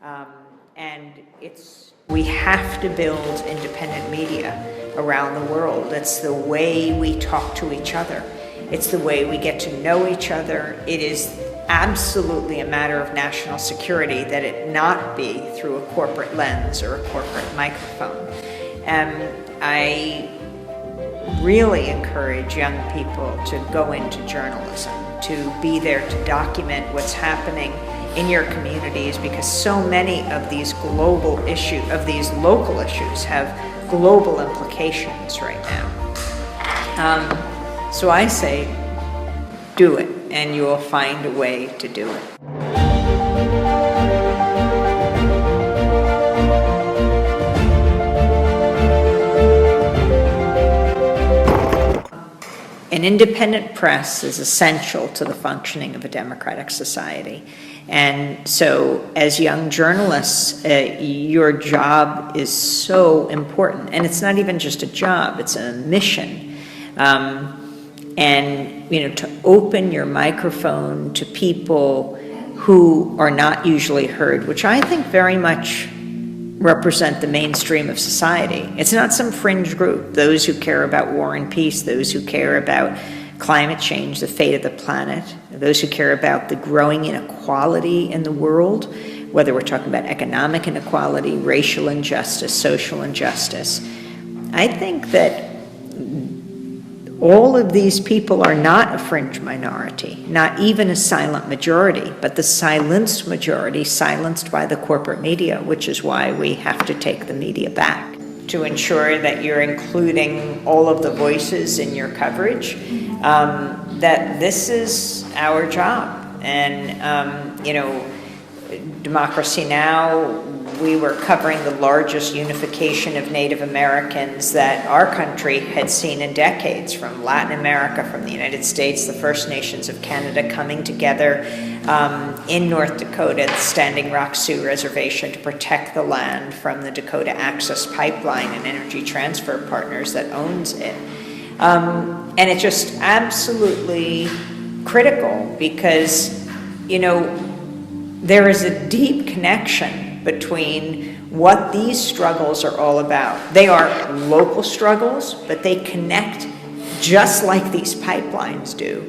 Um, and we have to build independent media around the world. It's the way we talk to each other. It's the way we get to know each other. It is absolutely a matter of national security that it not be through a corporate lens or a corporate microphone. I really encourage young people to go into journalism, to be there to document what's happening in your communities, because so many of these local issues have global implications right now. So I say, do it, and you will find a way to do it. An independent press is essential to the functioning of a democratic society. And so as young journalists, your job is so important. And it's not even just a job, it's a mission. And to open your microphone to people who are not usually heard, which I think very much represent the mainstream of society. It's not some fringe group, those who care about war and peace, those who care about climate change, the fate of the planet, those who care about the growing inequality in the world, whether we're talking about economic inequality, racial injustice, social injustice. I think that all of these people are not a fringe minority, not even a silent majority, but the silenced majority, silenced by the corporate media, which is why we have to take the media back to ensure that you're including all of the voices in your coverage, that this is our job. And, Democracy Now!, we were covering the largest unification of Native Americans that our country had seen in decades, from Latin America, from the United States, the First Nations of Canada coming together in North Dakota, the Standing Rock Sioux Reservation, to protect the land from the Dakota Access Pipeline and Energy Transfer Partners that owns it. And it's just absolutely critical because, there is a deep connection between what these struggles are all about. They are local struggles, but they connect, just like these pipelines do,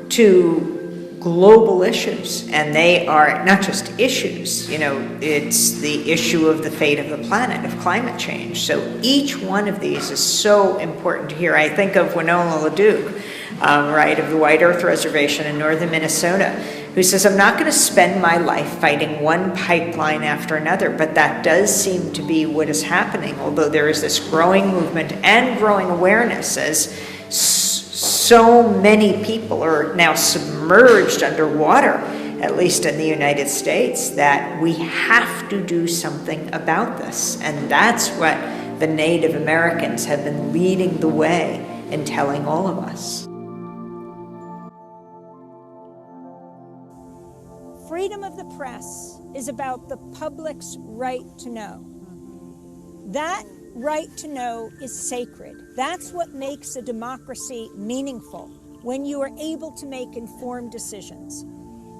to global issues. And they are not just issues, it's the issue of the fate of the planet, of climate change. So each one of these is so important to hear. I think of Winona LaDuke, of the White Earth Reservation in northern Minnesota, who says, I'm not going to spend my life fighting one pipeline after another, but that does seem to be what is happening, although there is this growing movement and growing awareness as so many people are now submerged underwater, at least in the United States, that we have to do something about this. And that's what the Native Americans have been leading the way in telling all of us. Freedom of the press is about the public's right to know. That right to know is sacred. That's what makes a democracy meaningful, when you are able to make informed decisions.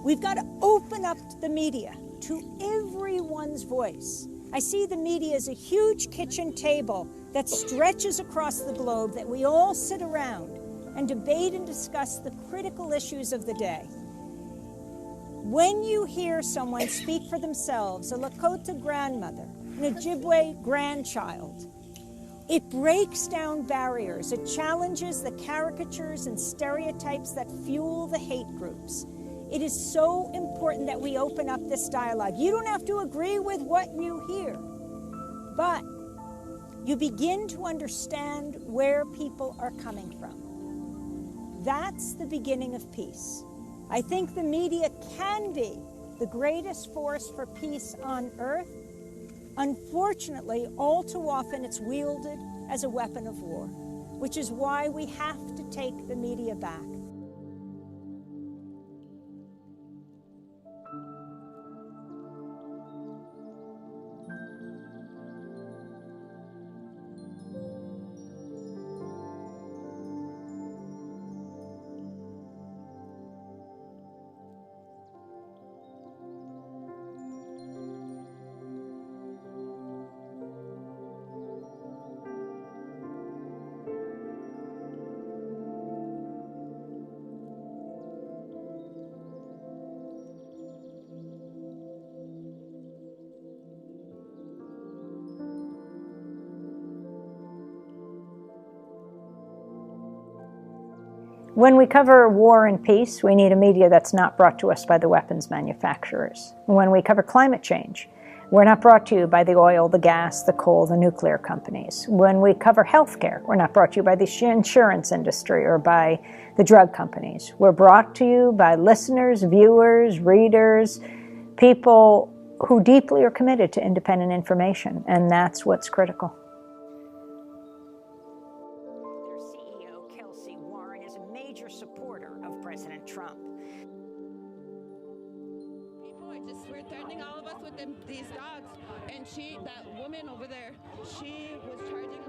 We've got to open up the media to everyone's voice. I see the media as a huge kitchen table that stretches across the globe, that we all sit around and debate and discuss the critical issues of the day. When you hear someone speak for themselves, a Lakota grandmother, an Ojibwe grandchild, it breaks down barriers. It challenges the caricatures and stereotypes that fuel the hate groups. It is so important that we open up this dialogue. You don't have to agree with what you hear, but you begin to understand where people are coming from. That's the beginning of peace. I think the media can be the greatest force for peace on earth. Unfortunately, all too often it's wielded as a weapon of war, which is why we have to take the media back. When we cover war and peace, we need a media that's not brought to us by the weapons manufacturers. When we cover climate change, we're not brought to you by the oil, the gas, the coal, the nuclear companies. When we cover healthcare, we're not brought to you by the insurance industry or by the drug companies. We're brought to you by listeners, viewers, readers, people who deeply are committed to independent information, and that's what's critical. Supporter of President Trump. People are just, we're threatening all of us with these dogs. And that woman over there, she was charging.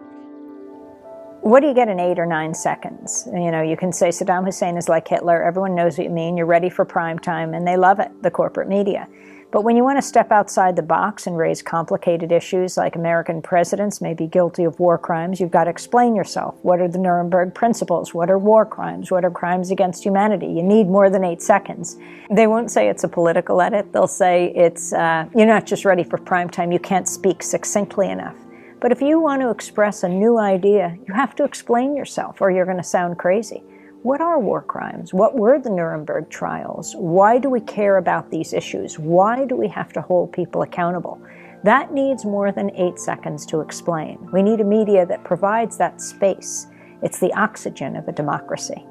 What do you get in 8 or 9 seconds? You know, you can say Saddam Hussein is like Hitler. Everyone knows what you mean. You're ready for prime time, and they love it, the corporate media. But when you want to step outside the box and raise complicated issues like American presidents may be guilty of war crimes, you've got to explain yourself. What are the Nuremberg principles? What are war crimes? What are crimes against humanity? You need more than 8 seconds. They won't say it's a political edit. They'll say it's, you're not just ready for prime time. You can't speak succinctly enough. But if you want to express a new idea, you have to explain yourself or you're going to sound crazy. What are war crimes? What were the Nuremberg trials? Why do we care about these issues? Why do we have to hold people accountable? That needs more than 8 seconds to explain. We need a media that provides that space. It's the oxygen of a democracy.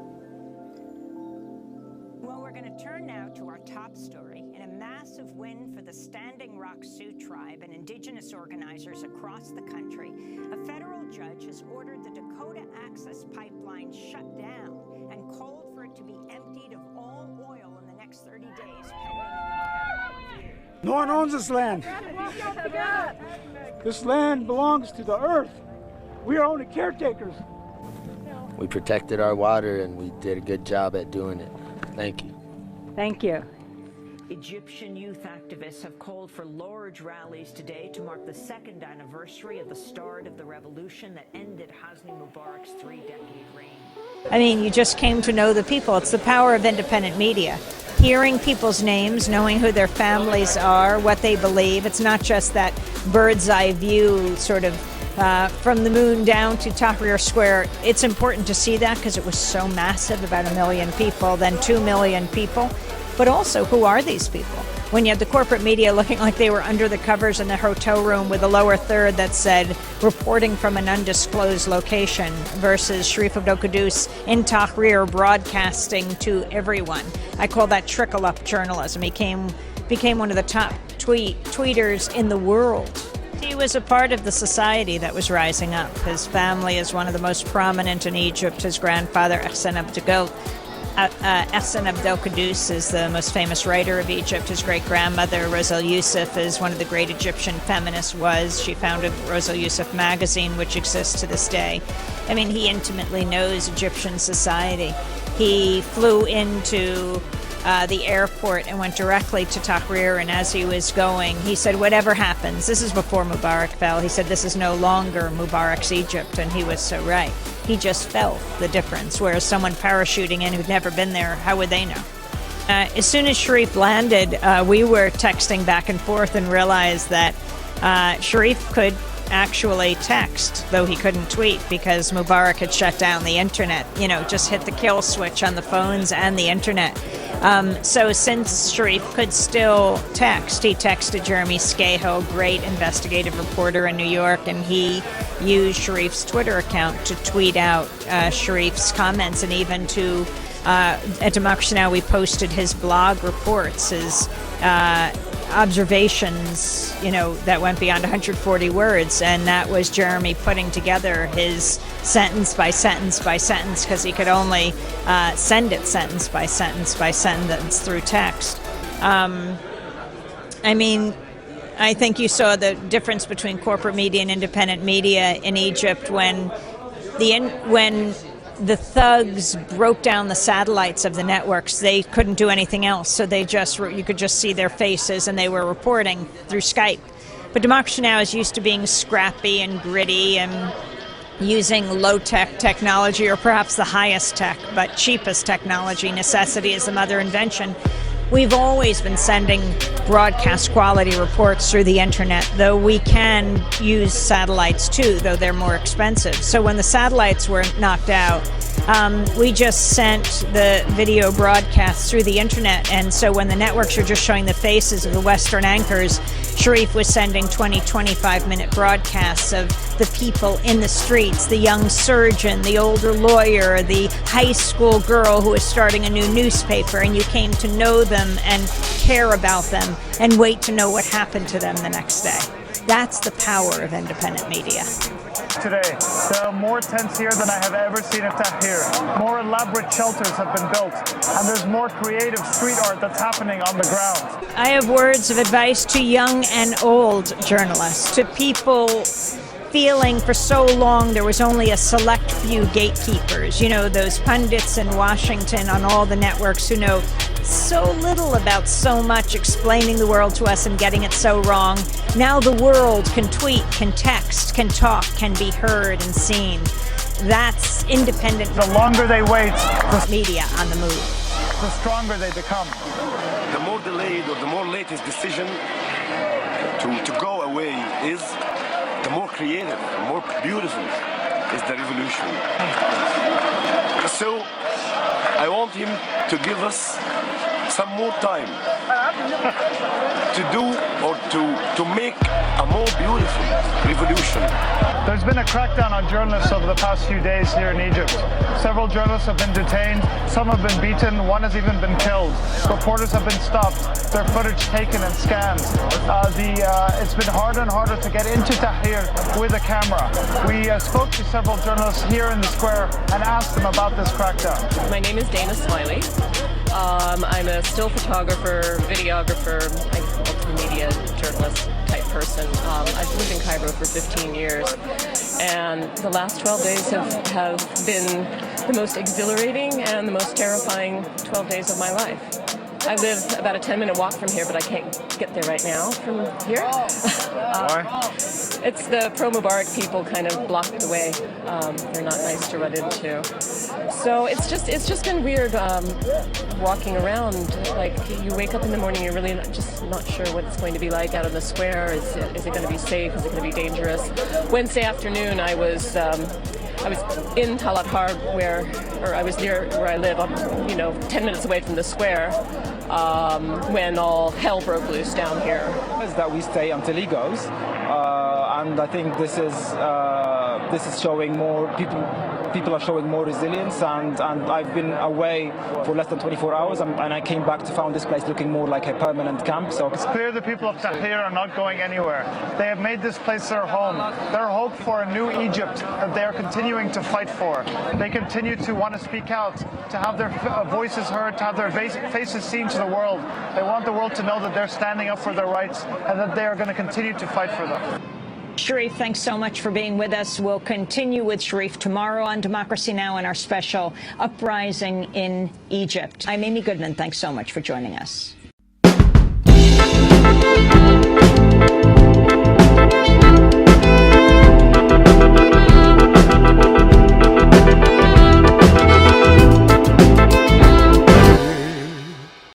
Well, we're going to turn now to our top story. In a massive win for the Standing Rock Sioux tribe and indigenous organizers across the country, a federal judge has ordered the Dakota Access Pipeline shut down and called for it to be emptied of all oil in the next 30 days pending review. No one owns this land. This land belongs to the earth. We are only caretakers. We protected our water and we did a good job at doing it. Thank you. Thank you. Egyptian youth activists have called for large rallies today to mark the second anniversary of the start of the revolution that ended Hosni Mubarak's 3-decade reign. I mean, you just came to know the people. It's the power of independent media. Hearing people's names, knowing who their families are, what they believe. It's not just that bird's eye view sort of from the moon down to Tahrir Square. It's important to see that because it was so massive, about 1 million people, then 2 million people. But also, who are these people? When you had the corporate media looking like they were under the covers in the hotel room with a lower third that said, reporting from an undisclosed location, versus Sharif Abdel-Quddus in Tahrir broadcasting to everyone. I call that trickle-up journalism. He became one of the top tweeters in the world. He was a part of the society that was rising up. His family is one of the most prominent in Egypt. His grandfather, Hassan Abdel-Quddus is the most famous writer of Egypt. His great-grandmother, Rosal Youssef, is one of the great Egyptian feminists. She founded Rosal Youssef magazine, which exists to this day. I mean, he intimately knows Egyptian society. He flew into the airport and went directly to Tahrir, and as he was going, he said, whatever happens, this is before Mubarak fell, he said, this is no longer Mubarak's Egypt, and he was so right. He just felt the difference, whereas someone parachuting in who'd never been there, how would they know? As soon as Sharif landed, we were texting back and forth and realized that Sharif could actually text, though he couldn't tweet because Mubarak had shut down the internet, just hit the kill switch on the phones and the internet. So since Sharif could still text, he texted Jeremy Scahill, great investigative reporter in New York, and he used Sharif's Twitter account to tweet out Sharif's comments, and even to, at Democracy Now! We posted his blog reports, his observations, that went beyond 140 words, and that was Jeremy putting together his sentence by sentence by sentence, because he could only send it sentence by sentence by sentence through text. I think you saw the difference between corporate media and independent media in Egypt when the thugs broke down the satellites of the networks. They couldn't do anything else, so you could just see their faces, and they were reporting through Skype. But Democracy Now! Is used to being scrappy and gritty and using low-tech technology, or perhaps the highest tech, but cheapest technology. Necessity is the mother invention. We've always been sending broadcast quality reports through the internet, though we can use satellites too, though they're more expensive. So when the satellites were knocked out, we just sent the video broadcasts through the internet. And so when the networks are just showing the faces of the Western anchors, Sharif was sending 20, 25-minute broadcasts of the people in the streets, the young surgeon, the older lawyer, the high school girl who is starting a new newspaper, and you came to know them and care about them and wait to know what happened to them the next day. That's the power of independent media. Today, there are more tents here than I have ever seen in Tahrir. More elaborate shelters have been built, and there's more creative street art that's happening on the ground. I have words of advice to young and old journalists, to people feeling for so long there was only a select few gatekeepers, you know, those pundits in Washington on all the networks who know so little about so much, explaining the world to us and getting it so wrong. Now the world can tweet, can text, can talk, can be heard and seen. That's independent. The longer they wait, the media on the move. The stronger they become. The more delayed or the more latest decision to go away is, the more creative, the more beautiful is the revolution. So I want him to give us some more time to do or to make a more beautiful revolution. There's been a crackdown on journalists over the past few days here in Egypt. Several journalists have been detained, some have been beaten, one has even been killed. Reporters have been stopped, their footage taken and scanned. It's been harder and harder to get into Tahrir with a camera. We spoke to several journalists here in the square and asked them about this crackdown. My name is Dana Smiley. I'm a still photographer, videographer, multimedia journalist type person. I've lived in Cairo for 15 years, and the last 12 days have been the most exhilarating and the most terrifying 12 days of my life. I live about a 10-minute walk from here, but I can't get there right now from here. Why? It's the pro-Mubarak people kind of blocked the way. They're not nice to run into. So it's just been weird walking around. Like, you wake up in the morning, you're really just not sure what it's going to be like out on the square. Is it going to be safe? Is it going to be dangerous? Wednesday afternoon, I was in Talat Harb, or I was near where I live, 10 minutes away from the square, when all hell broke loose down here. Is that we stay until he goes, and I think this is showing more people are showing more resilience, and I've been away for less than 24 hours, and I came back to find this place looking more like a permanent camp. So it's clear the people of Tahrir are not going anywhere. They have made this place their home, their hope for a new Egypt that they are continuing to fight for. They continue to want to speak out, to have their voices heard, to have their faces seen to the world. They want the world to know that they're standing up for their rights and that they are going to continue to fight for them. Sharif, thanks so much for being with us. We'll continue with Sharif tomorrow on Democracy Now! In our special Uprising in Egypt. I'm Amy Goodman. Thanks so much for joining us.